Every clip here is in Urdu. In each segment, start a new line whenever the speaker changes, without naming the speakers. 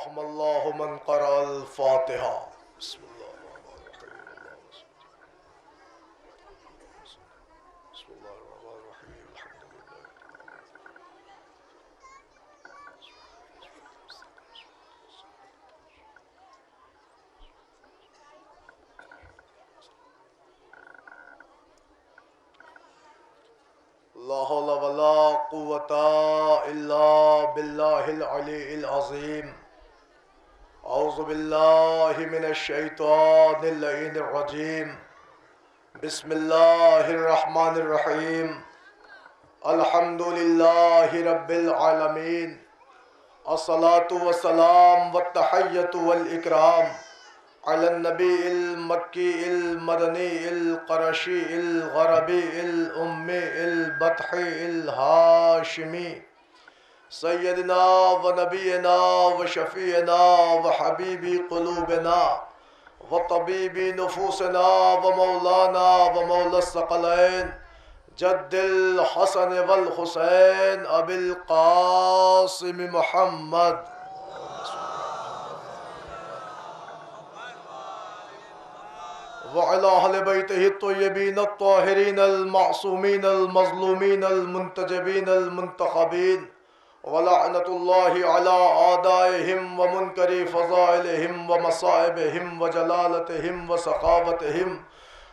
رحم اللہ من قرأ الفاتحہ. بسم اللہ الرحمن الرحیم. بسم اللہ الرحمن الرحیم. الحمدللہ. لا حول ولا قوة الا باللہ العلی العظیم. اعوذ باللہ من الشیطان اللعین الرجیم. بسم اللہ الرحمن الرحیم. الحمد للہ رب العالمین. الصلاة والسلام والتحیۃ والاکرام علی النبی المکی المدنی القرشی الغربی الامی البطحی الہاشمی سیدنا و نبینا و شفیعنا و حبیبی قلوبنا و طبیبی نفوسنا و مولانا و مولا الثقلین جد الحسن والحسین ابی القاسم محمد وعلى أهل بيته الطيبين الطاهرين المعصومين المظلومين المنتجبين المنتخبين ولعنة الله على أعدائهم ومنكر فضائلهم ومصائبهم وجلالتهم وسخاوتهم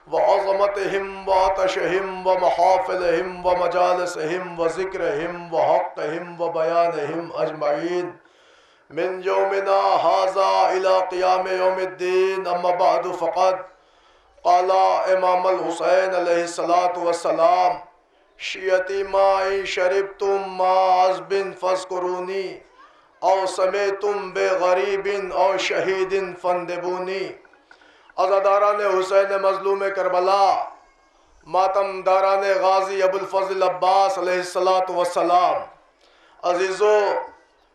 وعظمتهم وعطشهم ومحافلهم ومجالسهم وذكرهم وحقهم وبيانهم أجمعين من يومنا هذا إلى قيام يوم الدين. أما بعد فقد قال امام الحسین علیہ السلام شیعتی مائی شربتم ما عذب فاذکرونی او سمیتم بے غریب او شہید فاندبونی. عزاداران حسین مظلوم کربلا، ماتم داران غازی ابوالفضل عباس علیہ السلام، عزیزو،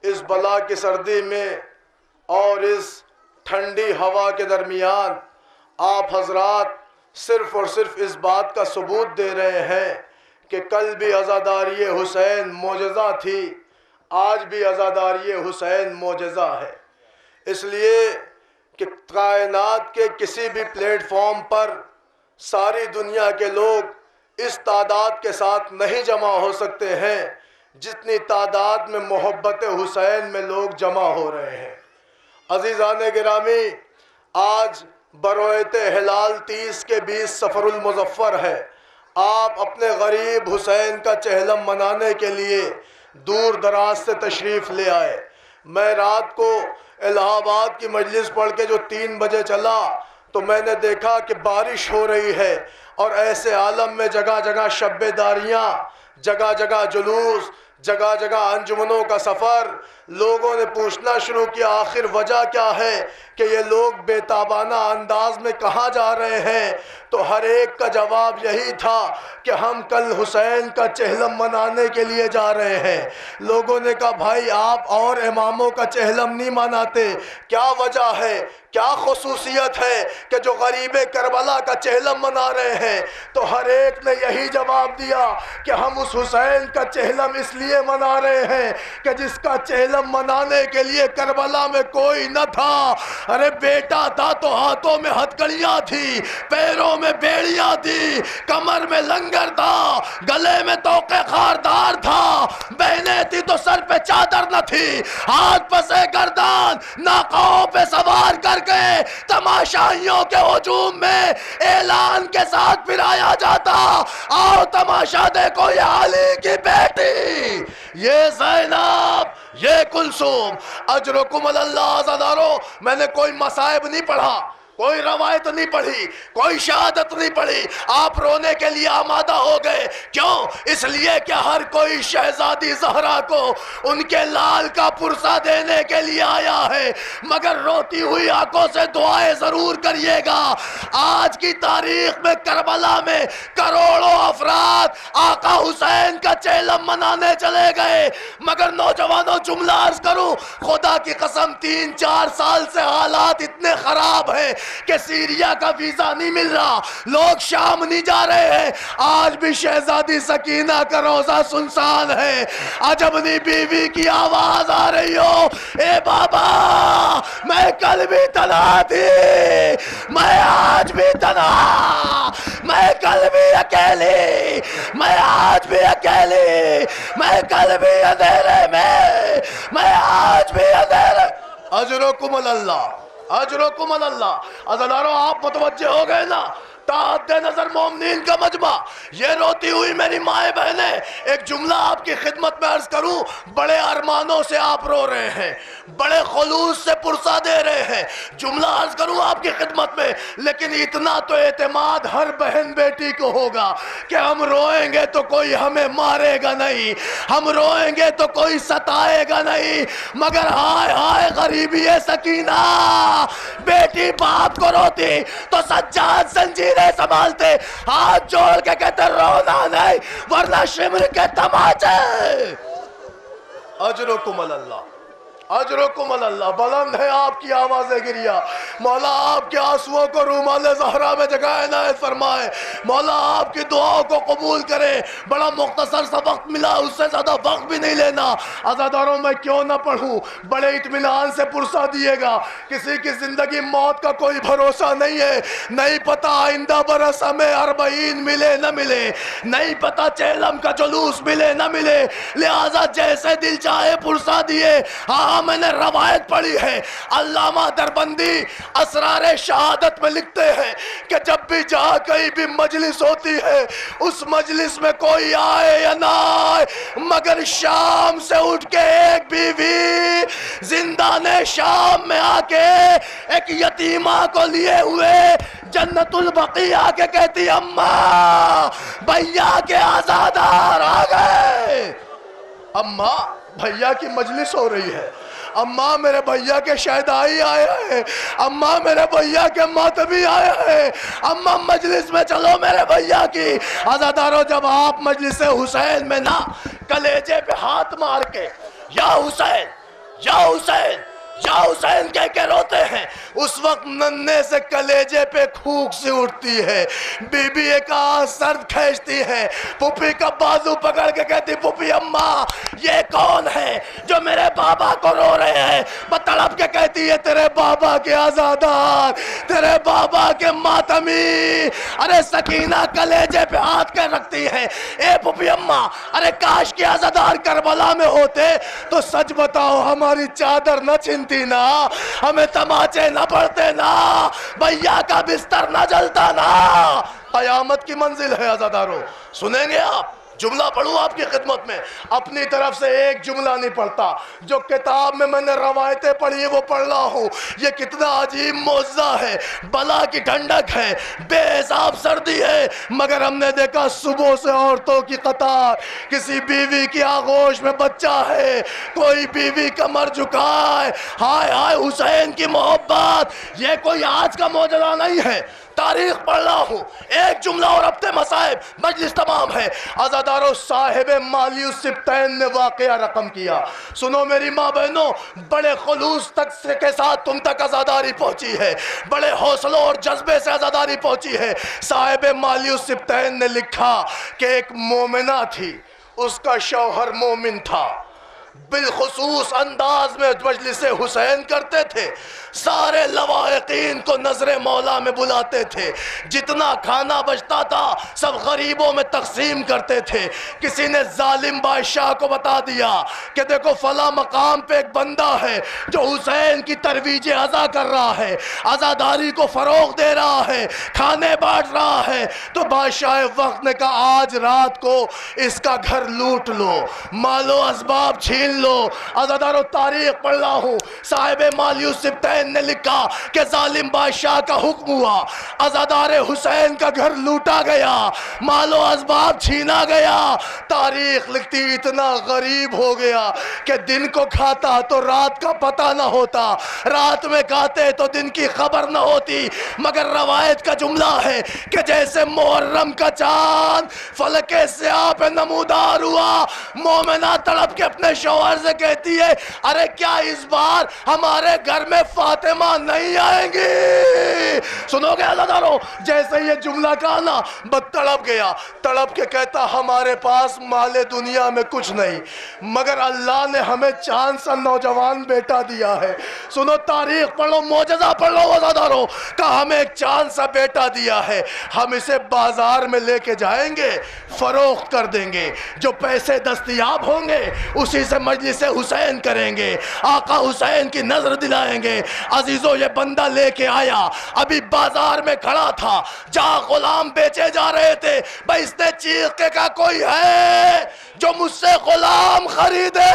اس بلا کی سردی میں اور اس ٹھنڈی ہوا کے درمیان آپ حضرات صرف اور صرف اس بات کا ثبوت دے رہے ہیں کہ کل بھی عزاداری حسین معجزہ تھی، آج بھی عزاداری حسین معجزہ ہے. اس لیے کہ کائنات کے کسی بھی پلیٹ فارم پر ساری دنیا کے لوگ اس تعداد کے ساتھ نہیں جمع ہو سکتے ہیں جتنی تعداد میں محبت حسین میں لوگ جمع ہو رہے ہیں. عزیزان گرامی، آج بروئت ہلال 30 کے 20 سفر المظفر ہے. آپ اپنے غریب حسین کا چہلم منانے کے لیے دور دراز سے تشریف لے آئے. میں رات کو الہ آباد کی مجلس پڑھ کے جو 3 بجے چلا تو میں نے دیکھا کہ بارش ہو رہی ہے اور ایسے عالم میں جگہ جگہ شب داریاں، جگہ جگہ جلوس، جگہ جگہ انجمنوں کا سفر. لوگوں نے پوچھنا شروع کیا آخر وجہ کیا ہے کہ یہ لوگ بے تابانہ انداز میں کہاں جا رہے ہیں. تو ہر ایک کا جواب یہی تھا کہ ہم کل حسین کا چہلم منانے کے لیے جا رہے ہیں. لوگوں نے کہا بھائی آپ اور اماموں کا چہلم نہیں مناتے، کیا وجہ ہے، کیا خصوصیت ہے کہ جو غریب کربلا کا چہلم منا رہے ہیں؟ تو ہر ایک نے یہی جواب دیا کہ ہم اس حسین کا چہلم اس لیے منا رہے ہیں کہ جس کا چہلم منانے کے لیے کربلا میں کوئی نہ تھا. ارے بیٹا تھا تو ہاتھوں میں ہتھکڑیاں تھی، پیروں میں بیڑیاں تھی، کمر میں لنگر تھا، گلے میں توقع خاردار تھا، بہنیں تھی تو سر پہ چادر نہ تھی، ہاتھ پسے گردان ناقوں پہ سوار کر کے تماشائیوں کے ہجوم میں اعلان کے ساتھ پھرایا جاتا آؤ تماشا دیکھو یہ علی کی بیٹی، یہ زینب، یہ کلثوم. اجرکم اللہ. عزادارو، میں نے کوئی مصائب نہیں پڑھا، کوئی روایت نہیں پڑھی، کوئی شہادت نہیں پڑھی. آپ رونے کے لیے آمادہ ہو گئے، کیوں؟ اس لیے کہ ہر کوئی شہزادی زہرا کو ان کے لال کا پرسہ دینے کے لیے آیا ہے، مگر روتی ہوئی آنکھوں سے دعائیں ضرور کریے گا. آج کی تاریخ میں کربلا میں کروڑوں افراد آقا حسین کا چہلم منانے چلے گئے، مگر نوجوانوں جملہ عرض کروں، خدا کی قسم 3-4 سال سے حالات اتنے خراب ہیں کہ سیریا کا ویزا نہیں مل رہا، لوگ شام نہیں جا رہے ہیں، آج بھی شہزادی سکینہ کا روزہ سنسان ہے، آج اپنی بیوی کی آواز آ رہی ہو، اے بابا میں کل بھی تنہا تھی، میں آج بھی تنہا، میں کل بھی اکیلی، میں آج بھی اکیلی، میں کل بھی اندھیرے میں آج بھی اندھیرے۔ اجرکم اللہ، اجرکم اللہ۔ عزیزانو آپ متوجہ ہو گئے نا؟ تعدد نظر مومنین کا مجمع، یہ روتی ہوئی میری مائیں بہنیں، ایک جملہ آپ کی خدمت میں عرض کروں، بڑے ارمانوں سے آپ رو رہے ہیں، بڑے خلوص سے پرسہ دے رہے ہیں، جملہ عرض کروں آپ کی خدمت میں، لیکن اتنا تو اعتماد ہر بہن بیٹی کو ہوگا کہ ہم روئیں گے تو کوئی ہمیں مارے گا نہیں، ہم روئیں گے تو کوئی ستائے گا نہیں، مگر ہائے ہائے غریبی سکینہ، بیٹی باپ کو روتی تو سجاد زنجیریں سنبھالتے، ہاتھ جوڑ کے کہتے رونا نہیں ورنہ شمر کے تماچے۔ اجرکم اللہ، اجرکم اللہ۔ بلند ہے آپ کی آواز گریہ، مولا آپ کے آنسوؤں کو رومال زہرا میں جگہ عنایت فرمائے، مولا آپ کی دعاؤں کو قبول کرے۔ بڑا مختصر سا وقت ملا، اس سے زیادہ وقت بھی نہیں لینا، عزاداروں میں کیوں نہ پڑھوں، بڑے اطمینان سے پرسہ دیے گا۔ کسی کی زندگی موت کا کوئی بھروسہ نہیں ہے، نہیں پتا آئندہ برس ہمیں 40 ملے نہ ملے، نہیں پتا چیلم کا جلوس ملے نہ ملے، لہٰذا جیسے دل چاہے پرسہ دیے۔ ہاں میں نے روایت پڑھی ہے، علامہ دربندی اسرار شہادت میں لکھتے ہیں کہ جب بھی جہاں کہیں بھی مجلس ہوتی ہے، اس مجلس میں کوئی آئے یا نہ آئے، مگر شام سے اٹھ کے ایک بیوی زندان شام میں آ کے ایک یتیمہ کو لیے ہوئے جنت البقیع آ کے کہتی اماں بھیا کے آزادار آ گئے، اماں بھیا کی مجلس ہو رہی ہے، اماں میرے بھیا کے شہدائی آئے ہیں، اماں میرے بھیا کے ماتمی آئے ہیں، اماں مجلس میں چلو میرے بھیا کی۔ عزادارو جب آپ مجلس حسین میں نا کلیجے پہ ہاتھ مار کے یا حسین یا حسین یا حسین کہہ کے روتے ہیں، اس وقت ننھے سے کلیجے پہ کھوک سی اٹھتی ہے، بی بی ایک آنکھ سرد کھینچتی ہے، پھوپھی کا بازو پکڑ کے کہتی پھوپھی اماں یہ کون ہے جو میرے بابا کو رو رہے ہیں؟ تڑپ کے کہتی ہے تیرے بابا کے آزادار، تیرے بابا کے ماتمی۔ ارے سکینہ کلیجے پہ ہاتھ کے رکھتی ہے، اے پھوپھی اماں ارے کاش کے آزادار کربلا میں ہوتے تو سچ بتاؤ ہماری چادر نہ چھنتی نا، ہمیں تماچے نہ پڑتے نا، بھیا کا بستر نہ جلتا نا۔ قیامت کی منزل ہے عزادارو، سنیں گے آپ؟ جملہ پڑھوں آپ کی خدمت میں، اپنی طرف سے ایک جملہ نہیں پڑھتا، جو کتاب میں نے روایتیں پڑھی وہ پڑھ رہا ہوں۔ یہ کتنا عجیب معجزہ ہے، بلا کی ٹھنڈک ہے، بے حساب سردی ہے، مگر ہم نے دیکھا صبح سے عورتوں کی قطار، کسی بیوی کی آغوش میں بچہ ہے، کوئی بیوی کمر جھکائے، ہائے ہائے حسین کی محبت۔ یہ کوئی آج کا معجزہ نہیں ہے، تاریخ پڑھ رہا ہوں، ایک جملہ اور اب تے مصائب، مجلس تمام ہے۔ عزادارو صاحب مالی السبتین نے واقعہ رقم کیا، سنو میری ماں بہنوں، بڑے خلوص تک کے ساتھ تم تک عزاداری پہنچی ہے، بڑے حوصلوں اور جذبے سے عزاداری پہنچی ہے۔ صاحب مالی السبتین نے لکھا کہ ایک مومنہ تھی، اس کا شوہر مومن تھا، بالخصوص انداز میں مجلس حسین کرتے تھے، سارے لواحقین کو نظر مولا میں بلاتے تھے، جتنا کھانا بچتا تھا سب غریبوں میں تقسیم کرتے تھے۔ کسی نے ظالم بادشاہ کو بتا دیا کہ دیکھو فلاں مقام پہ ایک بندہ ہے جو حسین کی ترویج عزا کر رہا ہے، عزاداری کو فروغ دے رہا ہے، کھانے بانٹ رہا ہے، تو بادشاہ وقت نے کہا آج رات کو اس کا گھر لوٹ لو، مال و اسباب چھین لو۔ عزادارو تاریخ پڑھ رہا ہوں، صاحب مالی السبتین نے لکھا کہ ظالم بادشاہ کا حکم ہوا، عزادار حسین کا گھر لوٹا گیا، مال و اسباب چھینا گیا۔ تاریخ لکھتی اتنا غریب ہو گیا کہ دن کو کھاتا تو رات کا پتہ نہ ہوتا، رات میں کھاتے تو دن کی خبر نہ ہوتی، مگر روایت کا جملہ ہے کہ جیسے محرم کا چاند فلک سیاہ پہ نمودار ہوا، مومنہ تڑپ کے اپنے شوہر شوہر سے کہتی ہے ارے کیا اس بار ہمارے گھر میں فاطمہ نہیں آئیں گی؟ سنو گے عزیزانو، جیسے یہ جملہ کہا نا بس تڑپ گیا، تڑپ کے کہتا ہمارے پاس مال دنیا میں کچھ نہیں مگر اللہ نے ہمیں چاند سا نوجوان بیٹا دیا ہے۔ سنو تاریخ پڑھو، معجزہ پڑھو عزیزانو، کہ ہمیں ایک چاند سا بیٹا دیا ہے، ہم اسے بازار میں لے کے جائیں گے، فروخت کر دیں گے، جو پیسے دستیاب ہوں گے اسی سے مجلس حسین کریں گے، آقا حسین کی نظر دلائیں گے۔ عزیزو یہ بندہ لے کے آیا، ابھی بازار میں کھڑا تھا جہاں غلام بیچے جا رہے تھے، بھئی اس نے چیخ کے کہا کوئی ہے جو مجھ سے غلام خریدے؟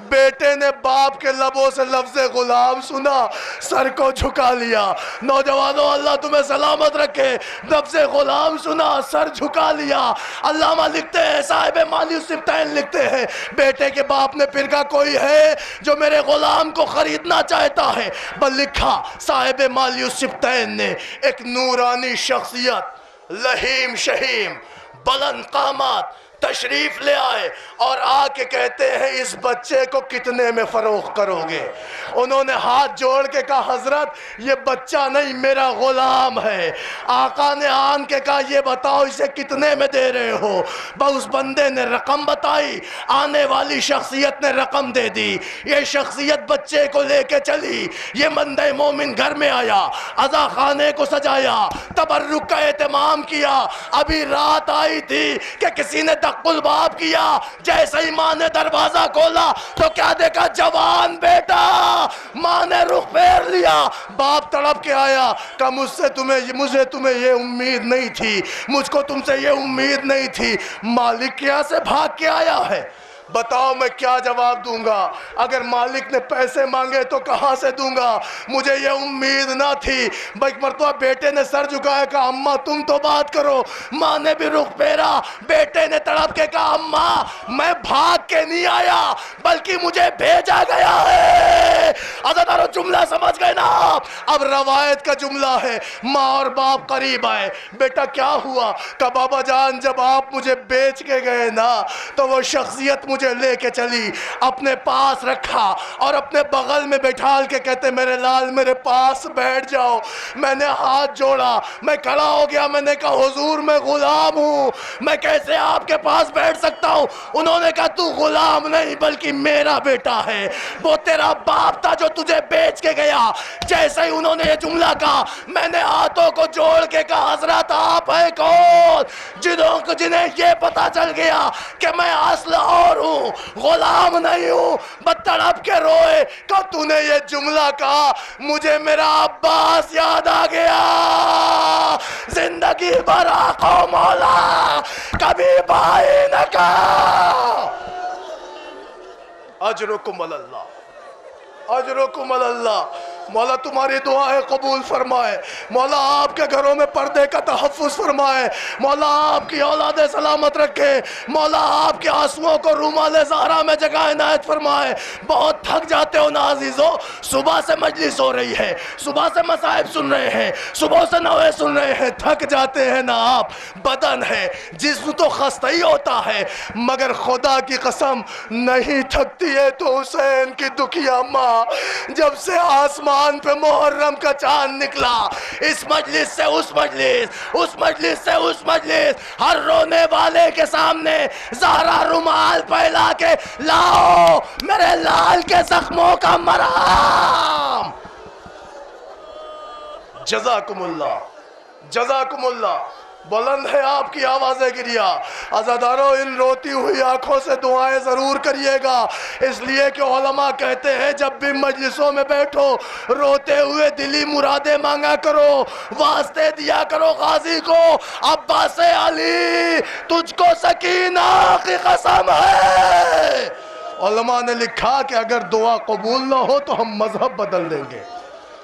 بیٹے نے باپ کے لبوں سے لفظ غلام سنا، سر کو جھکا لیا۔ نوجوانوں اللہ تمہیں سلامت رکھے، لفظ غلام سنا، سر جھکا لیا۔ علامہ لکھتے ہیں، صاحب مالی السبتین لکھتے ہیں، بیٹے کے باپ نے پھر کہا کوئی ہے جو میرے غلام کو خریدنا چاہتا ہے؟ بل لکھا صاحب مالی السبتین نے، ایک نورانی شخصیت، لہیم شہیم، بلند قامت، تشریف لے آئے اور آ کے کہتے ہیں اس بچے کو کتنے میں فروخت کرو گے؟ انہوں نے ہاتھ جوڑ کے کہا حضرت یہ بچہ نہیں میرا غلام ہے۔ آقا نے آن کے کہا یہ بتاؤ اسے کتنے میں دے رہے ہو؟ اس بندے نے رقم بتائی، آنے والی شخصیت نے رقم دے دی، یہ شخصیت بچے کو لے کے چلی، یہ بندہ مومن گھر میں آیا، عزا خانے کو سجایا، تبرک کا اہتمام کیا۔ ابھی رات آئی تھی کہ کسی نے الباب کیا، جیسے ہی ماں نے دروازہ کھولا تو کیا دیکھا؟ جوان بیٹا۔ ماں نے رخ پھیر لیا، باپ تڑپ کے آیا، کہ مجھے تمہیں یہ امید نہیں تھی، مجھ کو تم سے یہ امید نہیں تھی۔ مالک کیا سے بھاگ کے آیا ہے؟ بتاؤ میں کیا جواب دوں گا؟ اگر مالک نے پیسے مانگے تو کہاں سے دوں گا؟ مجھے یہ امید نہ تھی۔ ایک مرتبہ بیٹے نے سر جھکایا، کہا اماں تم تو بات کرو۔ ماں نے بھی رخ پھیرا، بیٹے نے تڑپ کے کہا اماں میں بھاگ کے نہیں آیا بلکہ مجھے بھیجا گیا ہے۔ عزیزانو جملہ سمجھ گئے نا؟ اب روایت کا جملہ ہے، ماں اور باپ قریب آئے، بیٹا کیا ہوا؟ کہ بابا جان جب آپ مجھے بیچ کے گئے نا تو وہ شخصیت مجھے لے کے چلی، اپنے پاس رکھا اور اپنے بغل میں بیٹھال کے کہتے میرے لال میرے پاس بیٹھ جاؤ۔ میں نے ہاتھ جوڑا، میں کھڑا ہو گیا، میں نے کہا حضور میں غلام ہوں، میں کیسے آپ کے پاس بیٹھ سکتا ہوں؟ انہوں نے کہا تو غلام نہیں بلکہ میرا بیٹا ہے، وہ تیرا باپ تھا جو تجھے بیچ کے گیا۔ جیسے ہی انہوں نے یہ جملہ کہا میں نے ہاتھوں کو جوڑ کے کہا حضرت آپ ہیں کون؟ جنہیں یہ پتا چل گیا کہ میں اصل اور ہوں، غلام نہیں ہوں، تڑپ کے روئے کہ تو نے یہ جملہ کہا مجھے میرا عباس یاد آ گیا، زندگی بھر آقا مولا کبھی بھائی نہ کہا۔ اجرکم اللہ، اجرکم اللہ۔ مولا تمہاری دعائیں قبول فرمائے، مولا آپ کے گھروں میں پردے کا تحفظ فرمائے، مولا آپ کی اولاد سلامت رکھے، مولا آپ کے آنسوؤں کو رومال زہرا میں جگہ عنایت فرمائے۔ بہت تھک جاتے ہو نا عزیزو، صبح سے مجلس ہو رہی ہے، صبح سے مصائب سن رہے ہیں، صبح سے نوے سن رہے ہیں، تھک جاتے ہیں نا آپ؟ بدن ہے، جسم تو خستہ ہی ہوتا ہے مگر خدا کی قسم نہیں تھکتی ہے تو حسین کی دکھیا ماں جب سے آسمان پہ محرم کا چاند نکلا، اس مجلس سے اس مجلس، اس مجلس سے اس مجلس، ہر رونے والے کے سامنے زہرا رومال پھیلا کے لاؤ میرے لال کے زخموں کا مرہم۔ جزاکم اللہ، جزاکم اللہ۔ بلند ہے آپ کی آوازیں گریا۔ عزادارو ان روتی ہوئی آنکھوں سے دعائیں ضرور کریے گا، اس لیے کہ علماء کہتے ہیں جب بھی مجلسوں میں بیٹھو روتے ہوئے دلی مرادیں مانگا کرو، واسطے دیا کرو غازی کو، عباس علی تجھ کو سکینہ کی قسم ہے۔ علماء نے لکھا کہ اگر دعا قبول نہ ہو تو ہم مذہب بدل دیں گے،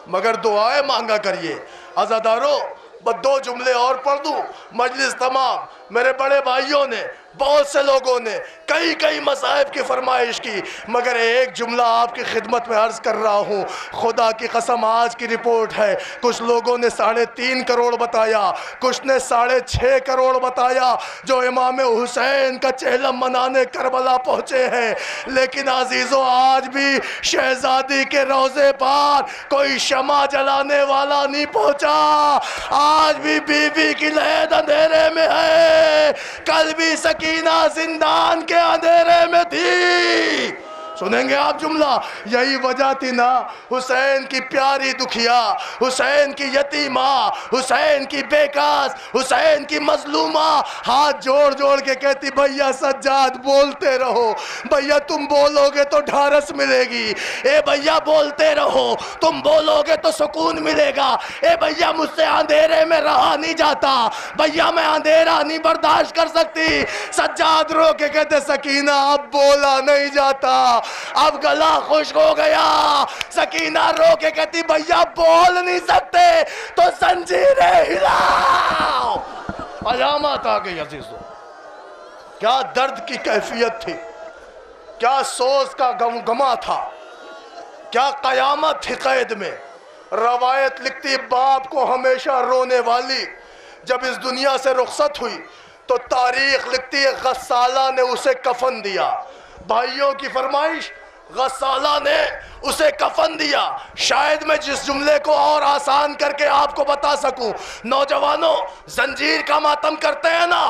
مگر دعائیں مانگا کریے۔ عزادارو بس دو جملے اور پڑھ دوں، مجلس تمام۔ میرے بڑے بھائیوں نے، بہت سے لوگوں نے کئی مذاہب کی فرمائش کی، مگر ایک جملہ آپ کی خدمت میں عرض کر رہا ہوں، خدا کی قسم آج کی رپورٹ ہے، کچھ لوگوں نے 3.5 کروڑ بتایا، کچھ نے 6.5 کروڑ بتایا جو امام حسین کا چہلم منانے کربلا پہنچے ہیں، لیکن عزیزو آج بھی شہزادی کے روضے پر کوئی شمع جلانے والا نہیں پہنچا، آج بھی بی بی کی لہد اندھیرے میں ہے، کل بھی سکینہ زندان کے اندھیرے میں تھی۔ سنیں گے آپ جملہ؟ یہی وجہ تھی نا، حسین کی پیاری دکھیا، حسین کی یتیمہ، حسین کی بے کس، حسین کی مظلومہ ہاتھ جوڑ جوڑ کے کہتی بھیا سجاد بولتے رہو، بھیا تم بولو گے تو ڈھارس ملے گی، اے بھیا بولتے رہو، تم بولو گے تو سکون ملے گا، اے بھیا مجھ سے اندھیرے میں رہا نہیں جاتا، بھیا میں اندھیرا نہیں برداشت کر سکتی۔ سجاد رو کے کہتے سکینہ اب بولا نہیں جاتا، اب گلا خشک ہو گیا۔ سکینہ رو کے کہتی بھیا بول نہیں سکتے تو زنجیریں ہلاؤ۔ قیامت آ گئی عزیزو، کیا درد کی کیفیت تھی، کیا سوز کا گمگما تھا، کیا قیامت تھی قید میں۔ روایت لکھتی باپ کو ہمیشہ رونے والی جب اس دنیا سے رخصت ہوئی تو تاریخ لکھتی ہے غسالہ نے اسے کفن دیا۔ بھائیوں کی فرمائش، غسالہ نے اسے کفن دیا۔ شاید میں جس جملے کو اور آسان کر کے آپ کو بتا سکوں، نوجوانوں زنجیر کا ماتم کرتے ہیں نا،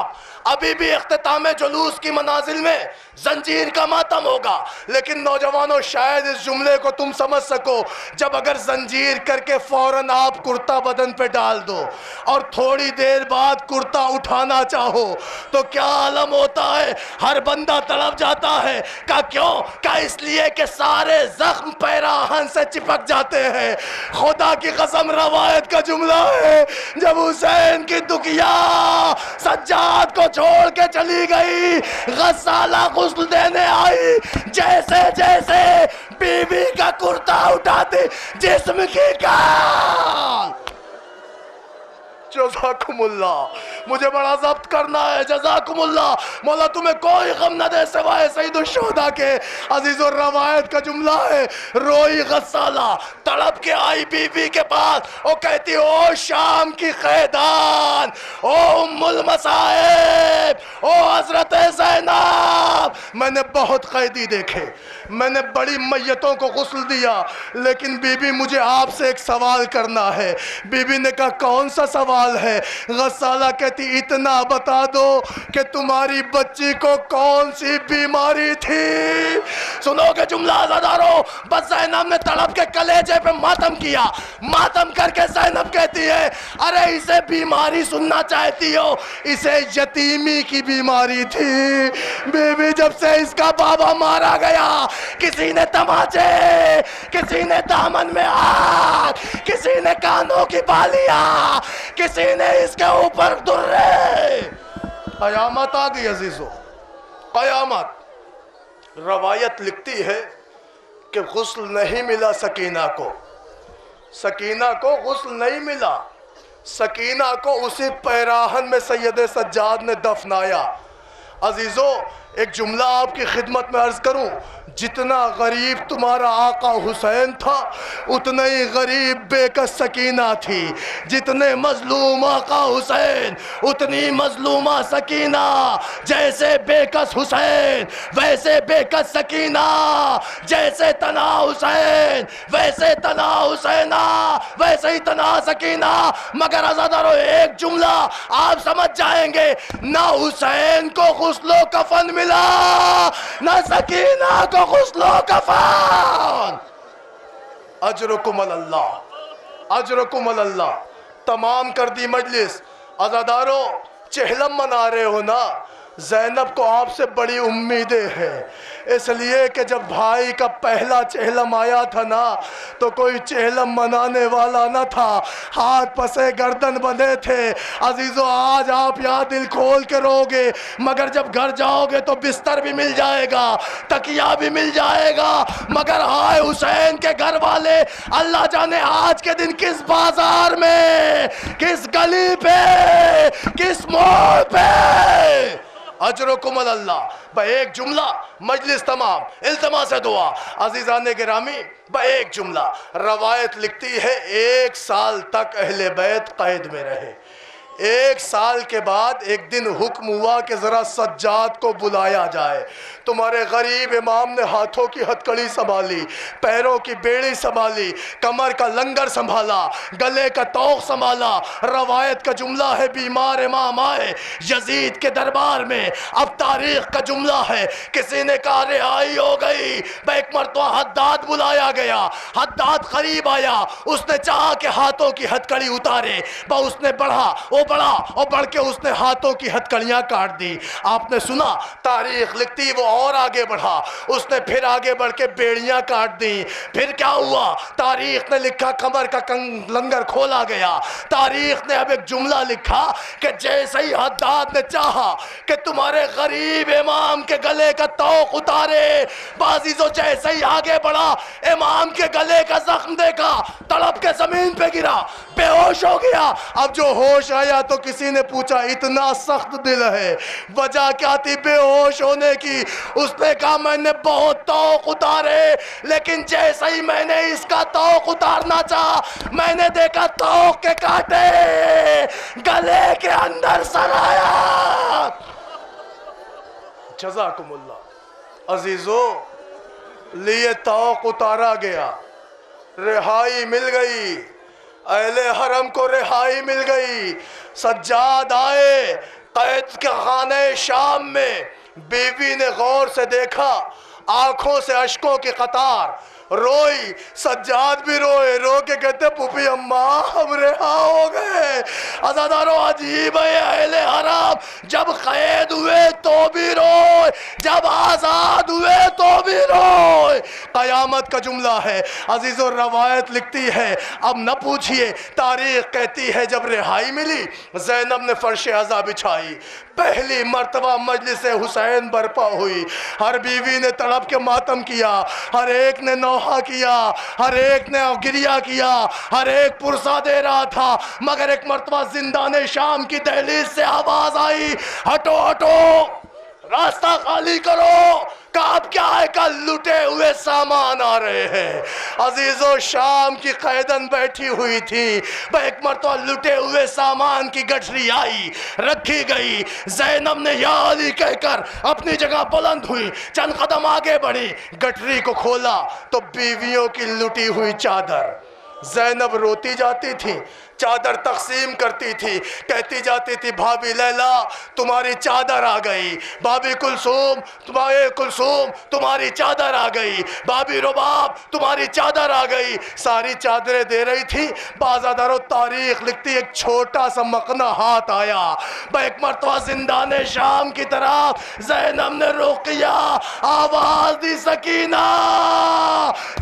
ابھی بھی اختتام جلوس کی منازل میں زنجیر کا ماتم ہوگا، لیکن نوجوانوں شاید اس جملے کو تم سمجھ سکو، جب اگر زنجیر کر کے فوراً آپ کرتا بدن پہ ڈال دو اور تھوڑی دیر بعد کرتا اٹھانا چاہو تو کیا عالم ہوتا ہے، ہر بندہ تڑپ جاتا ہے۔ کیوں؟ اس لیے کہ سارے زخم پیراہن سے چپک جاتے ہیں۔ خدا کی قسم روایت کا جملہ ہے، جب حسین کی دکھیا سجاد کو چھوڑ کے چلی گئی، غسالہ غسل دینے آئی، جیسے جیسے بی بی کا کرتا اٹھاتی جسم کی کان۔ جزاکم اللہ، مجھے بڑا ضبط کرنا ہے، جزاکم اللہ، مولا تمہیں کوئی غم نہ دے سوائے سید الشہداء کے۔ عزیز روایت کا جملہ ہے، روئی غسالہ، تڑپ کے آئی بی بی کے پاس، وہ کہتی او شام کی قیدان، او ام المصائب، او حضرت زینب، میں نے بہت قیدی دیکھے، میں نے بڑی میتوں کو غسل دیا، لیکن بی بی مجھے آپ سے ایک سوال کرنا ہے۔ بی بی نے کہا کون سا سوال ہے؟ غسالہ کہتی اتنا بتا دو کہ تمہاری بچی کو کون سی بیماری تھی۔ سنو گے جملہ عزادارو، بس زینب نے تڑپ کے کلیجے پہ ماتم کیا، ماتم کر کے زینب کہتی ہے ارے اسے بیماری سننا چاہتی ہو، اسے یتیمی کی بیماری تھی۔ بی بی جب سے اس کا بابا مارا گیا، کسی نے تماچے، کسی نے دامن میں ہاتھ، کسی نے کانوں کی بالیاں، کسی نے اس کے اوپر درے۔ قیامت آ گئی عزیزو، قیامت۔ روایت لکھتی ہے کہ غسل نہیں ملا سکینہ کو، سکینہ کو غسل نہیں ملا، سکینہ کو اسی پیراہن میں سید سجاد نے دفنایا۔ عزیزو ایک جملہ آپ کی خدمت میں عرض کروں، جتنا غریب تمہارا آقا حسین تھا اتنا ہی غریب بے کس سکینہ تھی، جتنے مظلوم آقا حسین اتنی مظلومہ سکینہ، جیسے بے کس حسین ویسے بے کس سکینہ، جیسے تنا حسین ویسے تنا حسینہ، ویسے ہی تنا سکینہ۔ مگر عزادارو ایک جملہ آپ سمجھ جائیں گے، نہ حسین کو غسل و کفن ملا، نہ سکینہ کو غسل و کفن۔ اجرکم اللہ، اجرکم اللہ۔ تمام کر دی مجلس، عزادارو چہلم منا رہے ہو نا، زینب کو آپ سے بڑی امیدیں ہیں، اس لیے کہ جب بھائی کا پہلا چہلم آیا تھا نا تو کوئی چہلم منانے والا نہ تھا، ہاتھ پسے گردن بندھے تھے۔ عزیزو آج آپ یہاں دل کھول کے رو گے، مگر جب گھر جاؤ گے تو بستر بھی مل جائے گا، تکیہ بھی مل جائے گا، مگر ہائے حسین کے گھر والے اللہ جانے آج کے دن کس بازار میں، کس گلی پہ، کس موڑ پہ۔ اجرکم اللہ۔ ایک جملہ، مجلس تمام، التماس دعا۔ عزیزان گرامی، ایک جملہ روایت لکھتی ہے 1 سال تک اہل بیت قید میں رہے۔ 1 سال کے بعد ایک دن حکم ہوا کہ ذرا سجاد کو بلایا جائے۔ تمہارے غریب امام نے ہاتھوں کی ہتکڑی سنبھالی، پیروں کی بیڑی سنبھالی، کمر کا لنگر سنبھالا، گلے کا طوق سنبھالا۔ روایت کا جملہ ہے بیمار امام آئے یزید کے دربار میں۔ اب تاریخ کا جملہ ہے کسی نے کہا رہائی ہو گئی، ایک مرتبہ حداد بلایا گیا، حداد قریب آیا، اس نے چاہا کہ ہاتھوں کی ہتکڑی اتارے، اس نے بڑھا اور بڑھ کے اس نے ہاتھوں کی ہتکڑیاں کاٹ دی۔ آپ نے سنا تاریخ لکھتی وہ اور آگے بڑھا، اس نے پھر آگے بڑھ کے بیڑیاں کاٹ دی۔ پھر کیا ہوا؟ تاریخ نے لکھا کمر کا لنگر کھولا گیا۔ تاریخ نے اب ایک جملہ لکھا کہ جیسے ہی حداد نے چاہا کہ تمہارے غریب امام کے گلے کا طوق اتارے، بازیزو جیسے ہی آگے بڑھا امام کے گلے کا زخم دیکھا، تڑپ کے زمین پہ گرا، بے ہوش ہو گیا۔ اب جو ہوش آیا تو کسی نے پوچھا اتنا سخت دل ہے، وجہ کیا تھی بے ہوش ہونے کی؟ اس نے کہا میں نے بہت طوق اتارے، لیکن جیسے ہی میں نے اس کا طوق اتارنا چاہا میں نے دیکھا طوق کے کاٹے گلے کے اندر سرایا۔ جزاکم اللہ۔ عزیزو لیے طوق اتارا گیا، رہائی مل گئی، اہل حرم کو رہائی مل گئی۔ سجاد آئے قید کے خانہ شام میں، بیوی نے غور سے دیکھا، آنکھوں سے اشکوں کی قطار، روئی، سجاد بھی روئے، رو کے کہتے پھوپھی اماں ہم رہا ہو گئے۔ عزادارو عجیب ہے اہل حرم، جب قید ہوئے تو بھی روئے، جب آزاد ہوئے تو بھی روئے۔ قیامت کا جملہ ہے عزیزو، روایت لکھتی ہے، اب نہ پوچھئے، تاریخ کہتی ہے جب رہائی ملی زینب نے فرش عزا بچھائی، پہلی مرتبہ مجلس حسین برپا ہوئی، ہر بیوی نے تڑپ کے ماتم کیا، ہر ایک نے نوحہ کیا، ہر ایک نے گریہ کیا، ہر ایک پرسہ دے رہا تھا، مگر ایک مرتبہ زندان شام کی دہلیز سے آواز آئی ہٹو ہٹو، راستہ خالی کرو، کہا اب کیا ہے؟ کل لٹے ہوئے سامان آ رہے ہیں۔ عزیزو شام کی قیدن بیٹھی ہوئی تھی، ایک مرتبہ لٹے ہوئے سامان کی گٹھری آئی، رکھی گئی، زینب نے یا علی کہہ کر اپنی جگہ بلند ہوئی، چند قدم آگے بڑھی، گٹھری کو کھولا تو بیویوں کی لٹی ہوئی چادر۔ زینب روتی جاتی تھی، چادر تقسیم کرتی تھی، کہتی جاتی تھی بھابی لیلا تمہاری چادر آ گئی، بھابی کلثوم تمہاری چادر آ گئی، بھابی رباب تمہاری چادر آ گئی، ساری چادریں دے رہی تھی۔ بازادارو تاریخ لکھتی ایک چھوٹا سا مقنع ہاتھ آیا، ایک مرتبہ زندان شام کی طرف زینب نے رقیہ آواز دی سکینہ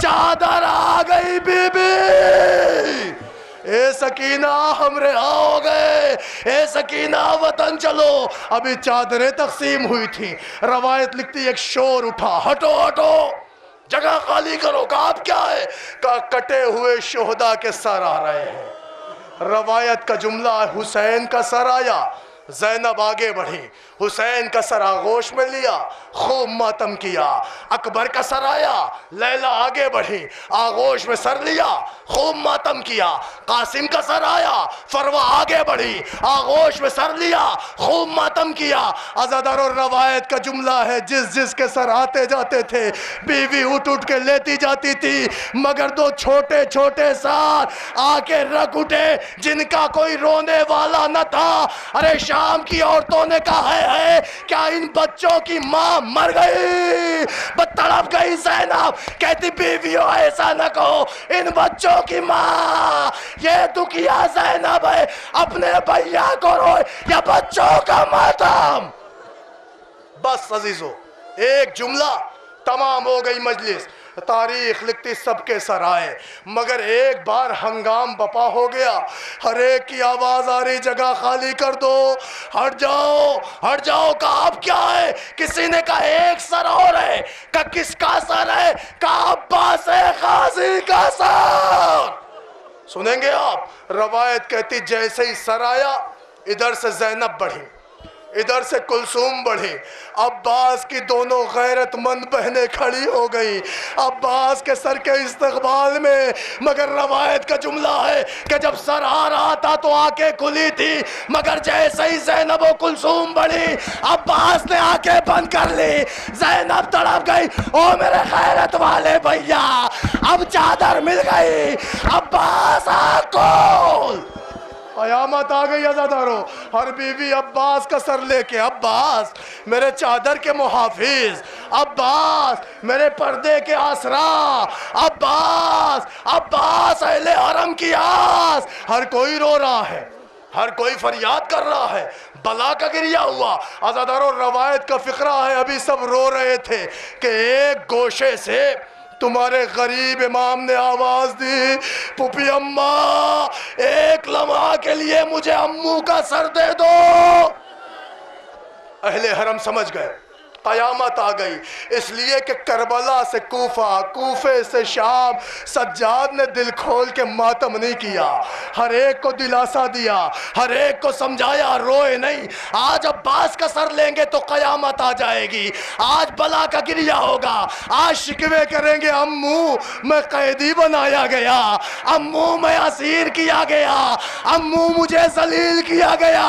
چادر آ گئی بی بی، اے سکینہ ہم رہا ہو گئے، اے سکینہ وطن چلو۔ ابھی چادریں تقسیم ہوئی تھی، روایت لکھتی ایک شور اٹھا ہٹو ہٹو جگہ خالی کرو، کہا اب کیا ہے؟ کہا کٹے ہوئے شہداء کے سر آ رہے ہیں۔ روایت کا جملہ حسین کا سر آیا، زینب آگے بڑھی، حسین کا سر آغوش میں لیا، خوب ماتم کیا۔ اکبر کا سر آیا، لیلا آگے بڑھی، آغوش میں سر لیا، خوب ماتم کیا۔ قاسم کا سر آیا، فروہ آگے بڑھی، آغوش میں سر لیا، خوب ماتم کیا۔ عزادارو روایت کا جملہ ہے جس جس کے سر آتے جاتے تھے بیوی اٹھ اٹھ کے لیتی جاتی تھی، مگر دو چھوٹے چھوٹے سار آ کے رکھ اٹھے جن کا کوئی رونے والا نہ تھا۔ ارے شام کی عورتوں نے کہا ہے کیا ان بچوں کی ماں مر گئی؟ تڑپ گئی زینب، کہتی بیویوں ایسا نہ کہو، ان بچوں کی ماں یہ دکھیا زینب ہے، اپنے بھیا کو روئے یا بچوں کا ماتم۔ بس عزیزو، ایک جملہ تمام ہو گئی مجلس، تاریخ لکھتی سب کے سر آئے، مگر ایک بار ہنگام بپا ہو گیا، ہر ایک کی آواز آ رہی جگہ خالی کر دو، ہٹ جاؤ ہٹ جاؤ، کہا اب کیا ہے؟ کسی نے کہا ایک سر اور ہے، کہا کس کا سر ہے؟ کہا عباس غازی کا سر۔ سنیں گے آپ، روایت کہتی جیسے ہی سر آیا، ادھر سے زینب بڑھی، ادھر سے کلثوم بڑھی، عباس کی دونوں غیرت مند بہنیں کھڑی ہو گئیں عباس کے سر کے استقبال میں، مگر روایت کا جملہ ہے کہ جب سر آ رہا تھا تو آنکھیں کھلی تھی، مگر جیسے ہی زینب و کلثوم بڑھی، عباس نے آنکھیں بند کر لی۔ زینب تڑپ گئی، او میرے غیرت والے بھیا، اب چادر مل گئی، عباس آنکھ کھول۔ قیامت آ گئی عزادارو، ہر بیوی عباس کا سر لے کے، عباس میرے چادر کے محافظ، عباس میرے پردے کے آسرا، عباس عباس اہل حرم کی آس۔ ہر کوئی رو رہا ہے، ہر کوئی فریاد کر رہا ہے، بلا کا گریہ ہوا۔ عزادارو روایت کا فقرہ ہے، ابھی سب رو رہے تھے کہ ایک گوشے سے تمہارے غریب امام نے آواز دی، پھوپھی اماں ایک لمحہ کے لیے مجھے امو کا سر دے دو۔ اہل حرم سمجھ گئے قیامت آ گئی، اس لیے کہ کربلا سے کوفہ، کوفے سے شام، سجاد نے دل کھول کے ماتم نہیں کیا، ہر ایک کو دلاسا دیا، ہر ایک کو سمجھایا روئے نہیں، آج عباس کا سر لیں گے تو قیامت آ جائے گی، آج بلا کا گریہ ہوگا، آج شکوے کریں گے امو میں قیدی بنایا گیا، امو میں اسیر کیا گیا، امو مجھے ذلیل کیا گیا،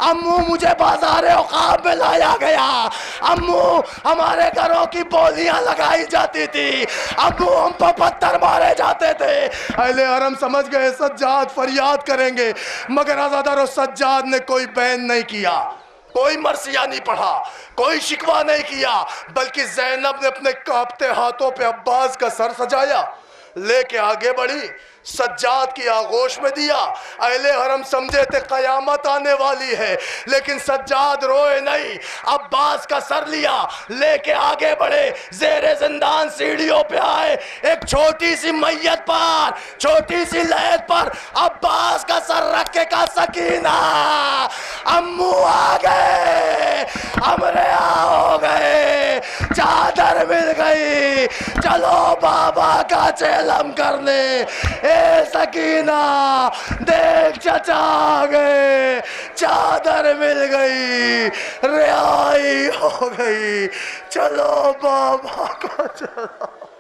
امو مجھے بازار عقاب میں لایا گیا، امو ہمارے گھروں کی بولیاں لگائی جاتی تھی، امو ہم پر پتھر مارے جاتے تھے۔ اہل حرم سمجھ گئے سجاد فریاد کریں گے، مگر عزادارو سجاد نے کوئی بین نہیں کیا، کوئی مرثیہ نہیں پڑھا، کوئی شکوہ نہیں کیا، بلکہ زینب نے اپنے کانپتے ہاتھوں پہ عباس کا سر سجایا، لے کے آگے بڑھی، سجاد کی آغوش میں دیا۔ اہل حرم سمجھے تھے قیامت آنے والی ہے، لیکن سجاد روئے نہیں، عباس کا سر لیا، لے کے آگے بڑھے، زیر زندان سیڑھیوں پہ آئے، ایک چھوٹی سی میت پر، چھوٹی سی لیت پر عباس کا سر رکھ کے کہا سکینہ امو آ گئے، ہم رہا ہو گئے، چادر مل گئی، چلو بابا کا چیلم کرنے۔ اے سکینہ دیکھ چچا آ گئے، چادر مل گئی، رہائی ہو گئی، چلو بابا کا چیلم۔